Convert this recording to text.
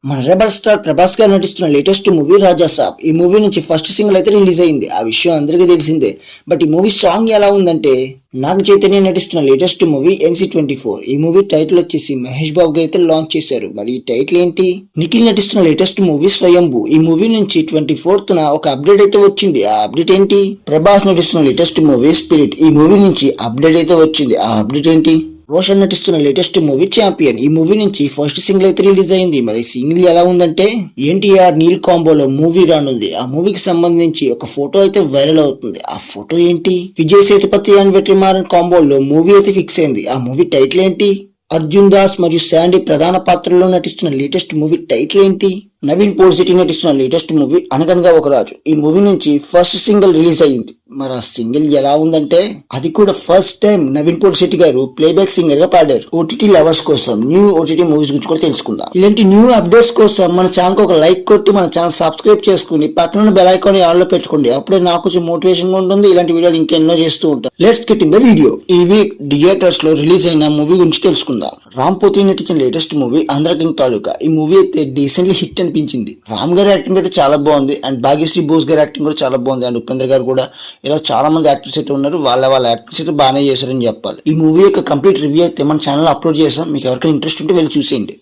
మన rebel star Prabhas గారు నటిస్తున్న లేటెస్ట్ మూవీ రాజా సాబ్. ఈ మూవీ నుంచి ఫస్ట్ సింగిల్ అయితే రిలీజ్ అయింది. ఆ విషయం అందరికీ తెలిసిందే. బట్ ఈ మూవీ సాంగ్ ఎలా ఉందంటే, నాగ చైతన్య నటిస్తున్న లేటెస్ట్ మూవీ NC24. ఈ మూవీ టైటిల్ వచ్చేసి మహేష్ బాబు గారు అయితే లాంచ్ చేశారు. మరి ఈ టైటిల్ ఏంటి? నిఖిల్ నటిస్తున్న లేటెస్ట్ మూవీ స్వయంభూ. ఈ మూవీ నుంచి 24th ఒక అప్డేట్ అయితే వచ్చింది. ఆ అప్డేట్ ఏంటి? ప్రభాస్ నటిస్తున్న లేటెస్ట్ మూవీ స్పిరిట్. ఈ మూవీ నుంచి అప్డేట్ అయితే వచ్చింది. ఆ అప్డేట్ ఏంటి? రోషన్ నటిస్తున్న లేటెస్ట్ మూవీ ఛాంపియన్. ఈ మూవీ నుంచి ఫస్ట్ సింగిల్ అయితే రిలీజ్ అయింది. మరి సింగిల్ ఎలా ఉందంటే, ఎన్టీఆర్ నీల్ కాంబోలో మూవీ రానుంది. ఆ మూవీకి సంబంధించి ఒక ఫోటో అయితే వైరల్ అవుతుంది. ఆ ఫోటో ఏంటి? విజయ్ సేతుపతి అండ్ వెట్రిమారన్ కాంబోలో మూవీ అయితే ఫిక్స్ అయింది. ఆ మూవీ టైటిల్ ఏంటి? అర్జున్ దాస్ మరియు శాండీ ప్రధాన పాత్రలో నటిస్తున్న లేటెస్ట్ మూవీ టైటిల్ ఏంటి? నవీన్ పోల్సిటీ నటిస్తున్న లేటెస్ట్ మూవీ అనగనగా ఒక రాజు. ఈ మూవీ నుంచి ఫస్ట్ సింగిల్ రిలీజ్ అయ్యింది. మరి ఆ సింగిల్ ఎలా ఉందంటే, అది కూడా ఫస్ట్ టైం నవీన్ పోల్సిటీ గారు ప్లేబ్యాక్ సింగర్ గా పాడారు. ఓటీటీ లవర్స్ కోసం న్యూ ఓటీటీ మూవీస్ గురించి కూడా తెలుసుకుందాం. ఇలాంటి న్యూ అప్డేట్స్ కోసం మన ఛానల్ కు ఒక లైక్ కొట్టి మన ఛానల్ సబ్స్క్రైబ్ చేసుకుని పక్కన బెల్ ఐకాన్ ఆన్ లో పెట్టుకోండి. అప్పుడే నాకు కొంచెం మోటివేషన్ గా ఉంటుంది. ఇలాంటి వీడియోలు ఇంకెన్నో చేస్తూ ఉంటాను. Let's get in the video. ఈ వీక్ థియేటర్స్ లో రిలీజ్ అయిన మూవీ గురించి తెలుసుకుందాం. రామ్ పోతి నటించిన లేటెస్ట్ మూవీ ఆంధ్ర కింగ్ తాలూకా. ఈ మూవీ అయితే డీసెంట్లీ హిట్ అనిపించింది. రామ్ గారి యాక్టింగ్ అయితే చాలా బాగుంది. అండ్ భాగ్యశ్రీ బోస్ గారి యాక్టింగ్ కూడా చాలా బాగుంది. అండ్ ఉపేంద్ర గారు కూడా, ఇలా చాలా మంది యాక్టర్స్ అయితే ఉన్నారు. వాళ్ళ యాక్టర్స్ అయితే బాగానే చేశారని చెప్పాలి. ఈ మూవీ యొక్క కంప్లీట్ రివ్యూ అయితే మన ఛానల్ అప్లోడ్ చేసాం. మీకు ఎవరికైనా ఇంట్రెస్ట్ ఉంటే వెళ్ళి చూసేయండి.